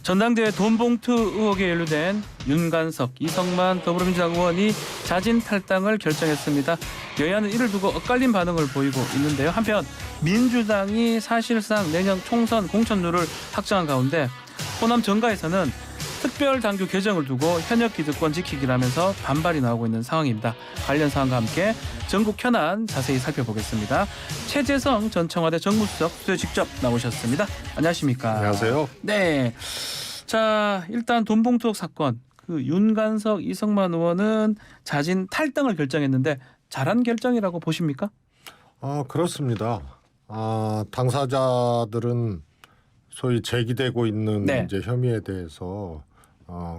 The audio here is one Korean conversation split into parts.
전당대회 돈봉투 의혹에 연루된 윤관석, 이성만 더불어민주당 의원이 자진 탈당을 결정했습니다. 여야는 이를 두고 엇갈린 반응을 보이고 있는데요. 한편 민주당이 사실상 내년 총선 공천룰을 확정한 가운데 호남 정가에서는 특별당규 개정을 두고 현역 기득권 지키기라면서 반발이 나오고 있는 상황입니다. 관련 사항과 함께 전국 현안 자세히 살펴보겠습니다. 최재성 전 청와대 정무수석 스튜디오에 직접 나오셨습니다. 안녕하십니까? 안녕하세요. 네. 자, 일단 돈봉투 의혹 사건. 그 윤관석, 이성만 의원은 자진 탈당을 결정했는데 잘한 결정이라고 보십니까? 그렇습니다. 당사자들은 소위 제기되고 있는 네. 이제 혐의에 대해서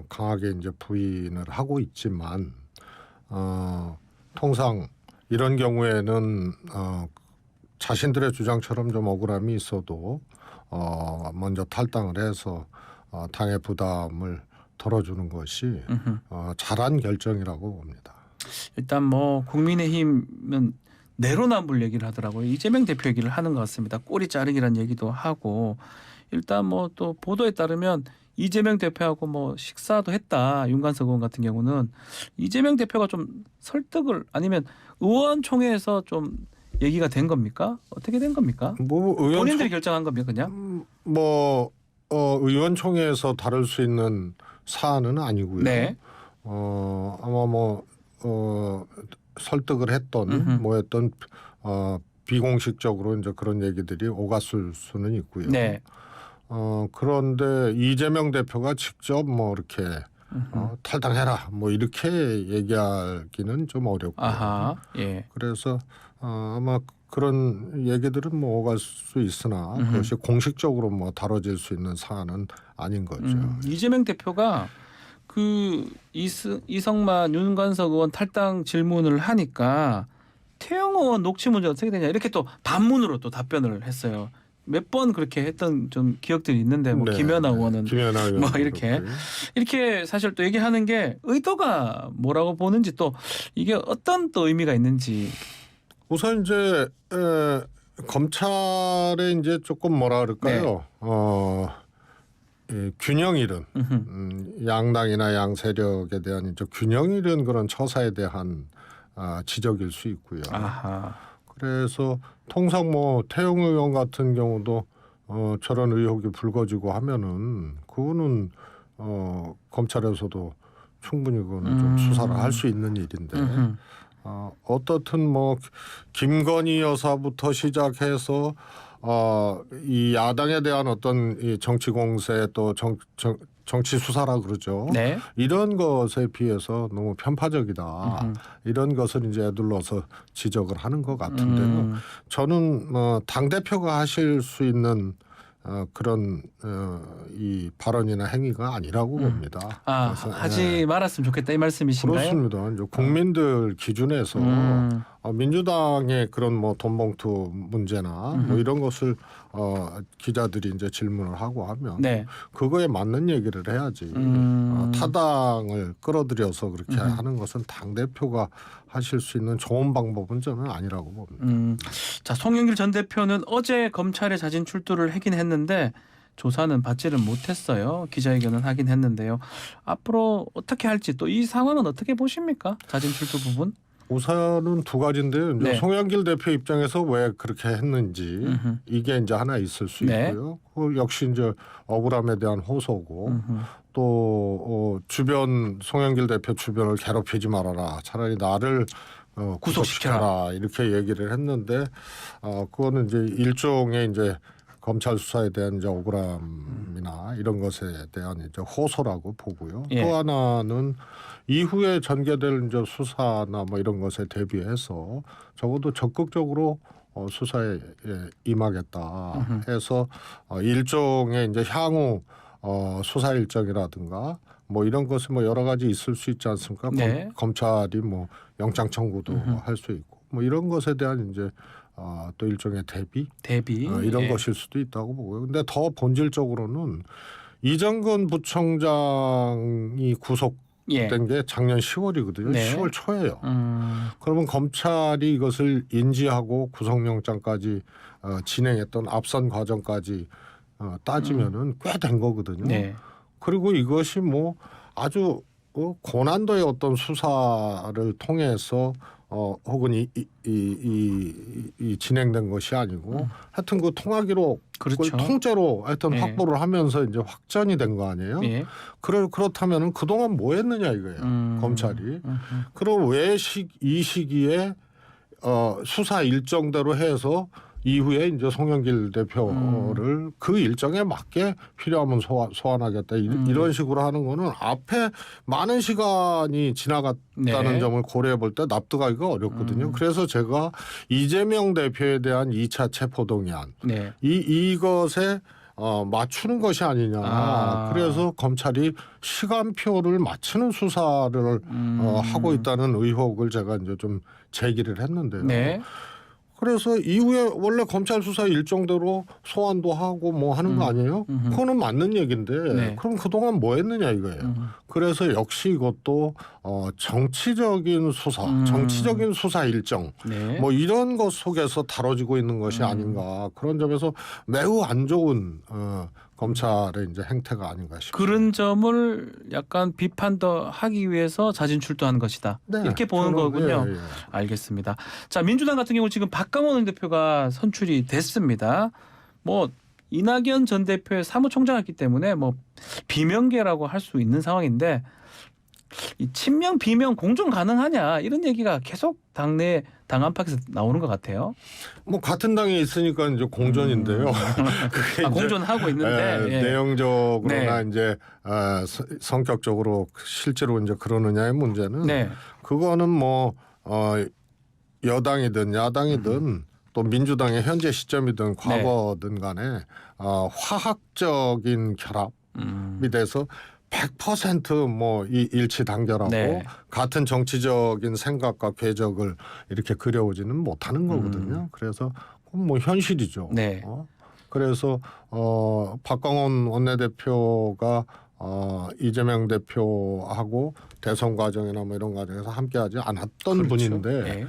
강하게 이제 부인을 하고 있지만 통상 이런 경우에는 자신들의 주장처럼 좀 억울함이 있어도 먼저 탈당을 해서 당의 부담을 덜어주는 것이 잘한 결정이라고 봅니다. 일단 뭐 국민의힘은 내로남불 얘기를 하더라고요. 이재명 대표 얘기를 하는 것 같습니다. 꼬리 자르기란 얘기도 하고 일단 뭐 또 보도에 따르면 이재명 대표하고 뭐 식사도 했다. 윤관석 의원 같은 경우는 이재명 대표가 좀 설득을 아니면 의원총회에서 좀 얘기가 된 겁니까? 어떻게 된 겁니까? 본인들이 결정한 겁니까 그냥? 의원총회에서 다룰 수 있는 사안은 아니고요. 네. 아마 설득을 했던 뭐 했던 비공식적으로 이제 그런 얘기들이 오갔을 수는 있고요. 네. 그런데 이재명 대표가 직접 뭐 이렇게 탈당해라 뭐 이렇게 얘기하기는 좀 어렵고. 아하. 예. 그래서 아마 그런 얘기들은 뭐 오갈 수 있으나 그것이 공식적으로 뭐 다뤄질 수 있는 사안은 아닌 거죠. 이재명 대표가 그 이성만 윤관석 의원 탈당 질문을 하니까 태영 의원 녹취 문제 어떻게 되냐 이렇게 또 반문으로 또 답변을 했어요. 몇 번 그렇게 했던 좀 기억들이 있는데 뭐 네, 김연아 의원은 뭐 이렇게 그렇고요. 이렇게 사실 또 얘기하는 게 의도가 뭐라고 보는지 또 이게 어떤 또 의미가 있는지. 우선 이제 검찰에 이제 조금 뭐라 그럴까요? 균형 잃은 양당이나 양 세력에 대한 이제 균형 잃은 그런 처사에 대한 지적일 수 있고요. 아하. 그래서 통상 뭐 태영 의원 같은 경우도 저런 의혹이 불거지고 하면은 그거는 검찰에서도 충분히 그거는 좀 수사를 할 수 있는 일인데 어떻든 뭐 김건희 여사부터 시작해서 이 야당에 대한 어떤 이 정치 공세 또 정치 수사라 그러죠. 네. 이런 것에 비해서 너무 편파적이다. 이런 것을 이제 애둘러서 지적을 하는 것 같은데요. 저는 당 대표가 하실 수 있는 그런 이 발언이나 행위가 아니라고 봅니다. 그래서, 하지 말았으면 좋겠다 이 말씀이신가요? 그렇습니다. 이제 국민들 기준에서 민주당의 그런 뭐 돈봉투 문제나 뭐 이런 것을 기자들이 이제 질문을 하고 하면 네. 그거에 맞는 얘기를 해야지. 타당을 끌어들여서 그렇게 하는 것은 당 대표가 하실 수 있는 좋은 방법은 저는 아니라고 봅니다. 자, 송영길 전 대표는 어제 검찰에 자진 출두를 하긴 했는데 조사는 받지를 못했어요. 기자회견은 하긴 했는데요. 앞으로 어떻게 할지 또 이 상황은 어떻게 보십니까? 자진 출두 부분? 우선은 두 가지인데요. 이제 네. 송영길 대표 입장에서 왜 그렇게 했는지 이게 이제 하나 있을 수 네. 있고요. 그 역시 이제 억울함에 대한 호소고 또 주변 송영길 대표 주변을 괴롭히지 말아라. 차라리 나를 구속시켜라 이렇게 얘기를 했는데 그거는 이제 일종의 이제 검찰 수사에 대한 이제 억울함이나 이런 것에 대한 이제 호소라고 보고요. 예. 또 하나는 이후에 전개될 이제 수사나 뭐 이런 것에 대비해서 적어도 적극적으로 수사에 임하겠다 해서 일종의 이제 향후 수사 일정이라든가 뭐 이런 것이 뭐 여러 가지 있을 수 있지 않습니까? 네. 검찰이 뭐 영장 청구도 할 수 있고 뭐 이런 것에 대한 이제 또 일종의 대비 이런 예. 것일 수도 있다고 보고요. 근데 더 본질적으로는 이정근 부총장이 구속된 게 작년 10월이거든요. 네. 10월 초예요. 그러면 검찰이 이것을 인지하고 구속영장까지 진행했던 앞선 과정까지 따지면은 꽤 된 거거든요. 네. 그리고 이것이 뭐 아주 고난도의 어떤 수사를 통해서 혹은 이 진행된 것이 아니고 하여튼 그 통화기록 그렇죠. 그걸 통째로 하여튼 예. 확보를 하면서 이제 확전이 된 거 아니에요? 예. 그렇다면은 그동안 뭐 했느냐 이거예요. 검찰이. 그럼 왜 이 시기에 수사 일정대로 해서 이후에 이제 송영길 대표를 그 일정에 맞게 필요하면 소환하겠다 이런 식으로 하는 거는 앞에 많은 시간이 지나갔다는 네. 점을 고려해 볼 때 납득하기가 어렵거든요. 그래서 제가 이재명 대표에 대한 2차 체포동의안 네. 이것에 맞추는 것이 아니냐. 그래서 검찰이 시간표를 맞추는 수사를 하고 있다는 의혹을 제가 이제 좀 제기를 했는데요. 네. 그래서 이후에 원래 검찰 수사 일정대로 소환도 하고 뭐 하는 거 아니에요? 그거는 맞는 얘기인데 네. 그럼 그동안 뭐 했느냐 이거예요. 그래서 역시 이것도 정치적인 수사, 정치적인 수사 일정 네. 뭐 이런 것 속에서 다뤄지고 있는 것이 아닌가 그런 점에서 매우 안 좋은 검찰의 이제 행태가 아닌가 싶습니다. 그런 점을 약간 비판 더 하기 위해서 자진 출두한 것이다. 네, 이렇게 보는 저는, 거군요. 예, 예. 알겠습니다. 자, 민주당 같은 경우 지금 박강원 대표가 선출이 됐습니다. 뭐 이낙연 전 대표의 사무총장이었기 때문에 뭐 비명계라고 할 수 있는 상황인데 이 친명 비명 공존 가능하냐 이런 얘기가 계속 당내 당 안팎에서 나오는 것 같아요. 뭐 같은 당에 있으니까 이제 공존인데요. 그게 이제 공존하고 있는데 예. 내용적으로나 네. 이제 성격적으로 실제로 이제 그러느냐의 문제는 네. 그거는 뭐 여당이든 야당이든 또 민주당의 현재 시점이든 과거든 간에 화학적인 결합이 돼서 100% 일치 단결하고 네. 같은 정치적인 생각과 궤적을 이렇게 그려오지는 못하는 거거든요. 그래서 뭐 현실이죠. 네. 그래서 박광원 원내대표가 이재명 대표하고 대선 과정이나 뭐 이런 과정에서 함께하지 않았던 그렇죠. 분인데 네.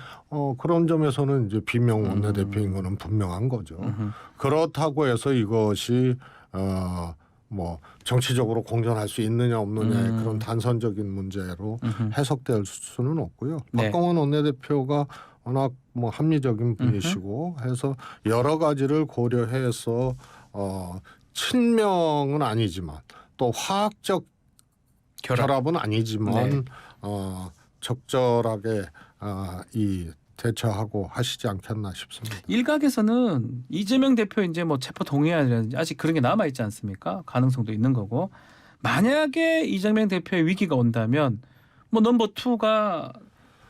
그런 점에서는 이제 비명 원내대표인 거는 분명한 거죠. 그렇다고 해서 이것이 뭐 정치적으로 공존할 수 있느냐 없느냐의 그런 단선적인 문제로 해석될 수는 없고요. 네. 박광원 원내대표가 워낙 뭐 합리적인 분이시고 해서 여러 가지를 고려해서 친명은 아니지만 또 화학적 결합은 아니지만 네. 적절하게 이 대처하고 하시지 않겠나 싶습니다. 일각에서는 이재명 대표 이제 뭐 체포 동의안이라든지 아직 그런 게 남아 있지 않습니까? 가능성도 있는 거고 만약에 이재명 대표의 위기가 온다면 뭐 넘버 2가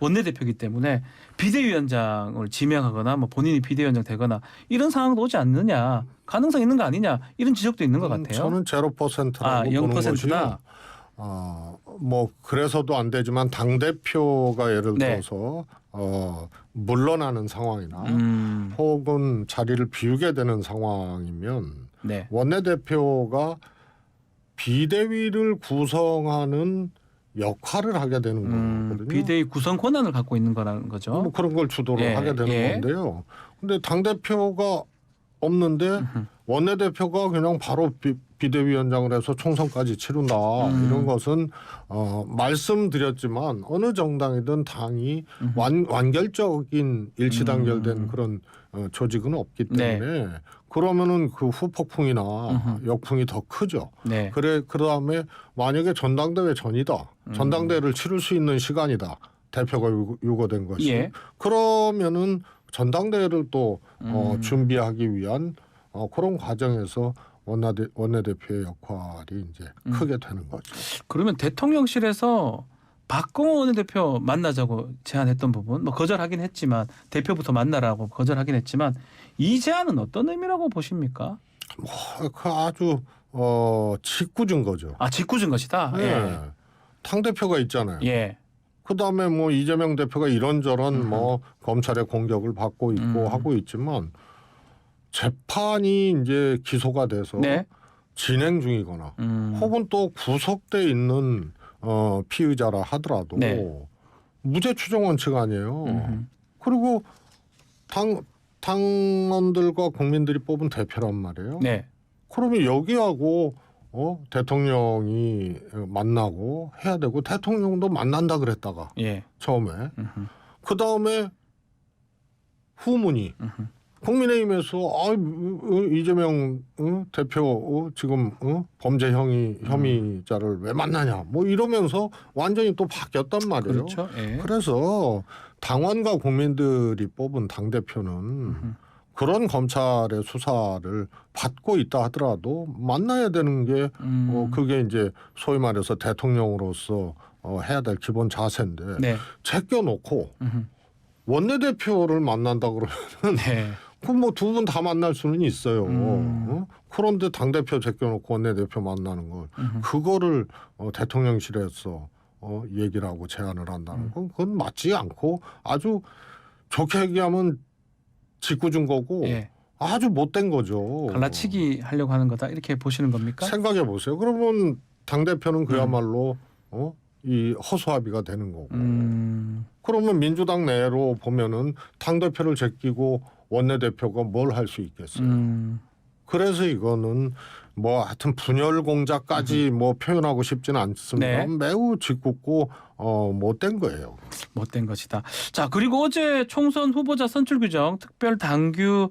원내대표이기 때문에 비대위원장을 지명하거나 뭐 본인이 비대위원장 되거나 이런 상황도 오지 않느냐 가능성 있는 거 아니냐 이런 지적도 있는 것 같아요. 저는 0%라고 보는 0%다. 것이요. 뭐 그래서도 안 되지만 당 대표가 예를 네. 들어서 물러나는 상황이나 혹은 자리를 비우게 되는 상황이면 네. 원내대표가 비대위를 구성하는 역할을 하게 되는 거거든요. 비대위 구성 권한을 갖고 있는 거라는 거죠. 뭐 그런 걸 주도를 예, 하게 되는 예. 건데요. 근데 당 대표가 없는데 원내대표가 그냥 바로 비대위원장을 해서 총선까지 치른다. 이런 것은 말씀드렸지만 어느 정당이든 당이 완결적인 일치단결된 그런 조직은 없기 때문에 그러면은 그 후폭풍이나 역풍이 더 크죠. 네. 그다음에 만약에 전당대회 전이다. 전당대회를 치를 수 있는 시간이다. 대표가 유고된 것이. 예. 그러면은 전당대회를 또 준비하기 위한 그런 과정에서 원내대표의 역할이 이제 크게 되는 거죠. 그러면 대통령실에서 박광원 원내대표 만나자고 제안했던 부분 뭐 거절하긴 했지만 대표부터 만나라고 거절하긴 했지만 이 제안은 어떤 의미라고 보십니까? 그 아주 짓궂은 거죠. 짓궂은 것이다. 네. 예. 당 대표가 있잖아요. 예. 그다음에 뭐 이재명 대표가 이런저런 뭐 검찰의 공격을 받고 있고 하고 있지만 재판이 이제 기소가 돼서 네. 진행 중이거나 혹은 또 구속돼 있는 피의자라 하더라도 네. 무죄 추정 원칙 아니에요. 그리고 당원들과 국민들이 뽑은 대표란 말이에요. 네. 그러면 여기하고 대통령이 만나고 해야 되고 대통령도 만난다 그랬다가 예. 처음에 음흠. 그 다음에 후문이 음흠. 국민의힘에서 이재명 대표 지금 범죄 혐의자를 왜 만나냐 뭐 이러면서 완전히 또 바뀌었단 말이에요. 그렇죠. 예. 그래서 당원과 국민들이 뽑은 당 대표는 그런 검찰의 수사를 받고 있다 하더라도 만나야 되는 게 그게 이제 소위 말해서 대통령으로서 해야 될 기본 자세인데 네. 제껴놓고 원내대표를 만난다 그러면 네. 그럼 뭐 두 분 다 만날 수는 있어요. 그런데 당대표 제껴놓고 원내대표 만나는 걸 그거를 대통령실에서 얘기를 하고 제안을 한다는 건 그건 맞지 않고 아주 좋게 얘기하면 짓궂은 거고 예. 아주 못된 거죠. 갈라치기 하려고 하는 거다 이렇게 보시는 겁니까? 생각해 보세요. 그러면 당대표는 그야말로 이 허수아비가 되는 거고 그러면 민주당 내로 보면은 당대표를 제끼고 원내대표가 뭘 할 수 있겠어요. 그래서 이거는 뭐 하여튼 분열 공작까지 뭐 표현하고 싶지는 않습니다. 네. 매우 짓궂고 못된 거예요. 못된 것이다. 자, 그리고 어제 총선 후보자 선출 규정 특별 당규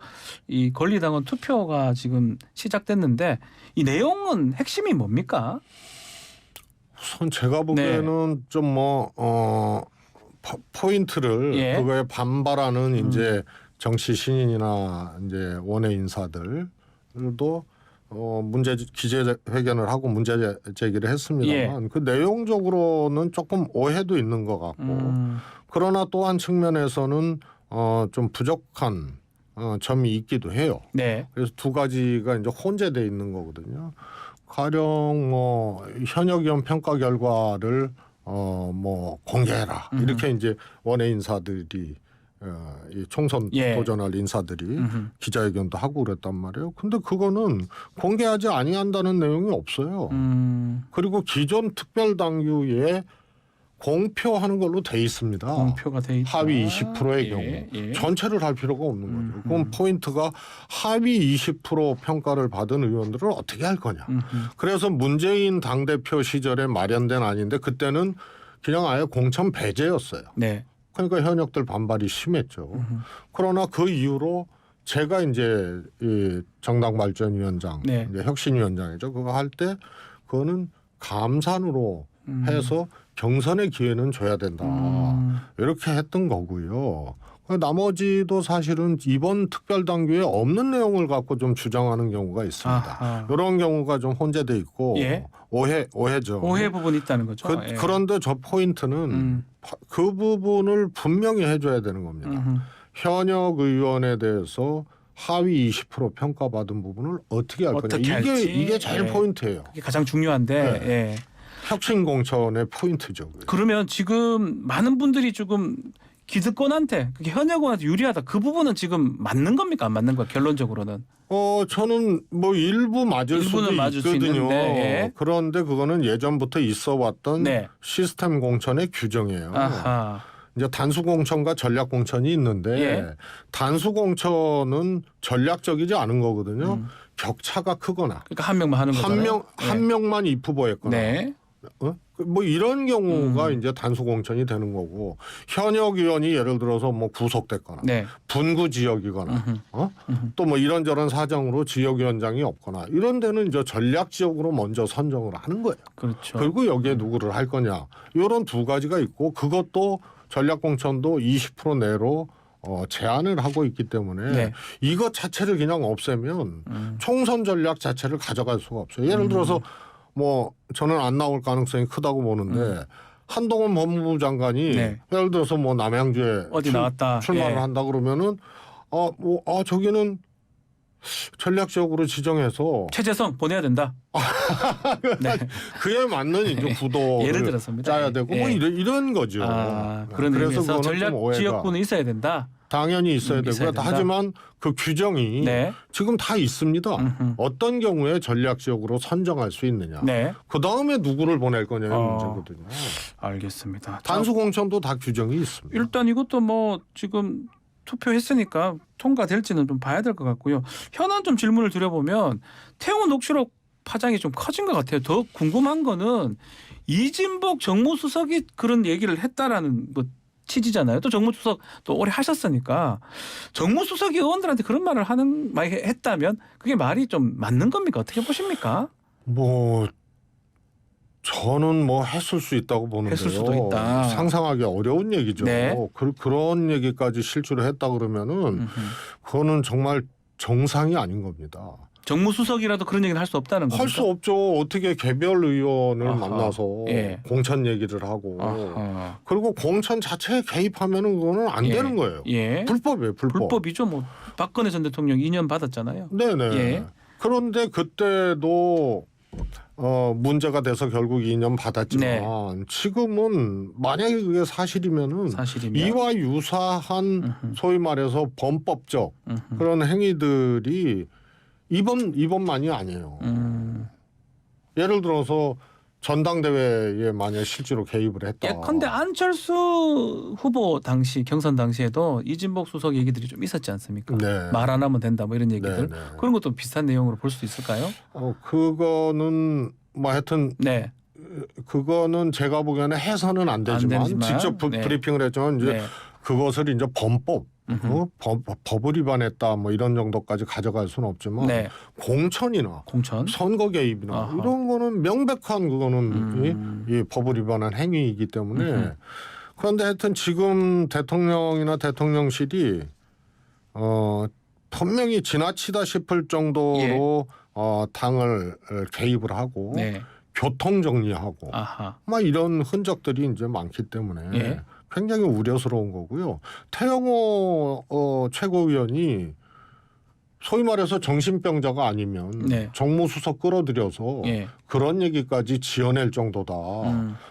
이 권리당원 투표가 지금 시작됐는데 이 내용은 핵심이 뭡니까? 우선 제가 보기에는 좀 뭐 포인트를 예. 그거에 반발하는 이제 정치 신인이나 이제 원외 인사들도 문제 기재회견을 하고 문제 제기를 했습니다만 그 내용적으로는 조금 오해도 있는 것 같고 그러나 또 한 측면에서는 좀 부족한 점이 있기도 해요. 네. 그래서 두 가지가 이제 혼재돼 있는 거거든요. 가령 뭐 현역위원 평가 결과를 뭐 공개해라 이렇게 이제 원외 인사들이 이 총선 예. 도전할 인사들이 기자회견도 하고 그랬단 말이에요. 근데 그거는 공개하지 아니한다는 내용이 없어요. 그리고 기존 특별당규에 공표하는 걸로 돼 있습니다. 공표가 돼 있다. 하위 20%의 예, 경우 예. 전체를 할 필요가 없는 거죠. 그럼 포인트가 하위 20% 평가를 받은 의원들을 어떻게 할 거냐. 그래서 문재인 당대표 시절에 마련된 안인데 그때는 그냥 아예 공천 배제였어요. 네. 그러니까 현역들 반발이 심했죠. 그러나 그 이후로 제가 이제 이 정당발전위원장, 네. 이제 혁신위원장이죠. 그거 할 때 그거는 감산으로 해서 경선의 기회는 줘야 된다. 이렇게 했던 거고요. 나머지도 사실은 이번 특별당규에 없는 내용을 갖고 좀 주장하는 경우가 있습니다. 아하. 이런 경우가 좀 혼재돼 있고 예. 오해죠. 오해 부분이 있다는 거죠. 예. 그런데 저 포인트는 그 부분을 분명히 해줘야 되는 겁니다. 현역 의원에 대해서 하위 20% 평가받은 부분을 어떻게 할 어떻게 거냐. 할지. 이게 제일 예. 포인트예요. 이게 가장 중요한데 네. 예. 혁신공천의 포인트죠. 그게. 그러면 지금 많은 분들이 조금 기득권한테 그게 현역원한테 유리하다. 그 부분은 지금 맞는 겁니까? 안 맞는 거야? 결론적으로는. 저는 뭐 일부 맞을 일부는 수도 맞을 수 있거든요. 있는데, 예. 그런데 그거는 예전부터 있어 왔던 네. 시스템 공천의 규정이에요. 아하. 이제 단수 공천과 전략 공천이 있는데 예. 단수 공천은 전략적이지 않은 거거든요. 격차가 크거나 그러니까 한 명만 하는 거잖아요. 한 명만 입후보했거나 네. 뭐 이런 경우가 이제 단수 공천이 되는 거고 현역 의원이 예를 들어서 뭐 구속됐거나 네. 분구 지역이거나 또 뭐 이런저런 사정으로 지역위원장이 없거나 이런 데는 이제 전략 지역으로 먼저 선정을 하는 거예요. 그렇죠. 그리고 여기에 누구를 할 거냐 이런 두 가지가 있고 그것도 전략 공천도 20% 내로 제한을 하고 있기 때문에 네. 이것 자체를 그냥 없애면 총선 전략 자체를 가져갈 수가 없어요. 예를 들어서 뭐 저는 안 나올 가능성이 크다고 보는데 한동훈 법무부 장관이 네. 예를 들어서 뭐 남양주에 어디 나왔다. 출마를 예. 한다 그러면은 저기는 전략적으로 지정해서 최재성 보내야 된다. 네. 그에 맞는 이제 구도를 예를 들었습니다. 짜야 되고 뭐 예. 이런 거죠. 그런 그래서 의미에서 그거는 전략 좀 오해가 지역구는 있어야 된다. 당연히 있어야 있어야 되고요. 된다. 하지만 그 규정이 네. 지금 다 있습니다. 어떤 경우에 전략 지역으로 선정할 수 있느냐. 네. 그 다음에 누구를 보낼 거냐의 문제거든요. 알겠습니다. 단수 공천도 다 규정이 있습니다. 일단 이것도 뭐 지금 투표했으니까 통과될지는 좀 봐야 될 것 같고요. 현안 좀 질문을 드려보면 태웅 녹취록 파장이 좀 커진 것 같아요. 더 궁금한 거는 이진복 정무수석이 그런 얘기를 했다라는 뭐 취지잖아요. 또 정무수석 또 오래 하셨으니까 정무수석이 의원들한테 그런 말을 많이 했다면 그게 말이 좀 맞는 겁니까? 어떻게 보십니까? 뭐 저는 뭐 했을 수 있다고 보는데요. 했을 수도 있다. 상상하기 어려운 얘기죠. 네. 그런 얘기까지 실제로 했다 그러면은 그거는 정말 정상이 아닌 겁니다. 정무수석이라도 그런 얘기는 할 수 없다는 겁니까? 할 수 없죠. 어떻게 개별 의원을 아하. 만나서 예. 공천 얘기를 하고 아하. 그리고 공천 자체에 개입하면은 그거는 안 예. 되는 거예요. 예. 불법이에요. 불법이죠. 뭐 박근혜 전 대통령 2년 받았잖아요. 네네. 예. 그런데 그때도 문제가 돼서 결국 2년 받았지만 네. 지금은 만약에 그게 사실이면은 사실이면 이와 유사한 소위 말해서 범법적 그런 행위들이 이번만이 아니에요. 예를 들어서 전당대회에 만약 실제로 개입을 했다. 예컨대 안철수 후보 당시 경선 당시에도 이진복 수석 얘기들이 좀 있었지 않습니까? 네. 말 안 하면 된다 뭐 이런 얘기들. 네, 네. 그런 것도 비슷한 내용으로 볼 수 있을까요? 그거는 뭐 하여튼 네. 그거는 제가 보기에는 해서는 안 되지만, 되지만, 직접 네. 브리핑을 했지만 이제 네. 그것을 이제 법을 위반했다 뭐 이런 정도까지 가져갈 수는 없지만 네. 공천이나 공천. 선거 개입이나 아하. 이런 거는 명백한 그거는 이 법을 위반한 행위이기 때문에 그런데 하여튼 지금 대통령이나 대통령실이 분명히 지나치다 싶을 정도로 당을 개입을 하고 네. 교통 정리하고 아하. 막 이런 흔적들이 이제 많기 때문에 예. 굉장히 우려스러운 거고요. 태영호 최고위원이 소위 말해서 정신병자가 아니면 네. 정무수석 끌어들여서 예. 그런 얘기까지 지어낼 정도다.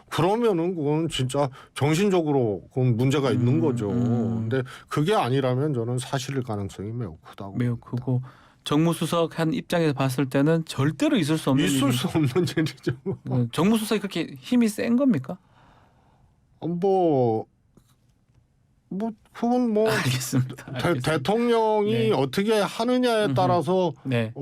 그러면은 그건 진짜 정신적으로 그건 문제가 있는 거죠. 근데 그게 아니라면 저는 사실일 가능성이 매우 크다고. 매우 크고 정무수석 한 입장에서 봤을 때는 절대로 있을 수 없는 있을 일이- 수 없는 일이죠. 정무수석이 그렇게 힘이 센 겁니까? 그건 뭐 알겠습니다. 대통령이 네. 어떻게 하느냐에 따라서 네.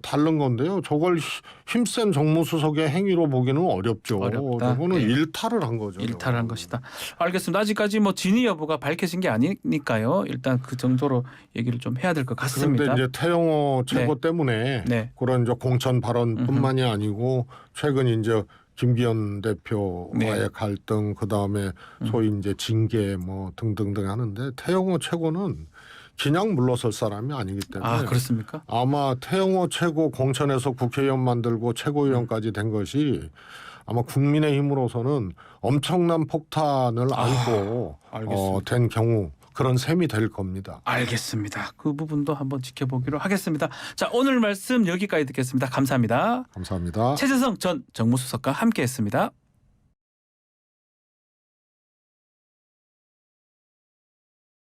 다른 건데요. 저걸 힘센 정무수석의 행위로 보기는 어렵죠. 어렵다. 저거는 예. 일탈을 한 거죠. 일탈한 것이다. 알겠습니다. 아직까지 뭐 진위 여부가 밝혀진 게 아니니까요. 일단 그 정도로 얘기를 좀 해야 될 것 같습니다. 그런데 이제 태영호 최고 때문에 네. 그런 이제 공천 발언뿐만이 아니고 최근 이제 김기현 대표와의 네. 갈등, 그 다음에 소위 이제 징계 뭐 등등등 하는데 태영호 최고는 그냥 물러설 사람이 아니기 때문에 아 그렇습니까? 아마 태영호 최고 공천에서 국회의원 만들고 최고위원까지 된 것이 아마 국민의힘으로서는 엄청난 폭탄을 안고 알겠습니다. 된 경우 그런 셈이 될 겁니다. 알겠습니다. 그 부분도 한번 지켜보기로 하겠습니다. 자 오늘 말씀 여기까지 듣겠습니다. 감사합니다. 감사합니다. 최재성 전 정무수석과 함께했습니다.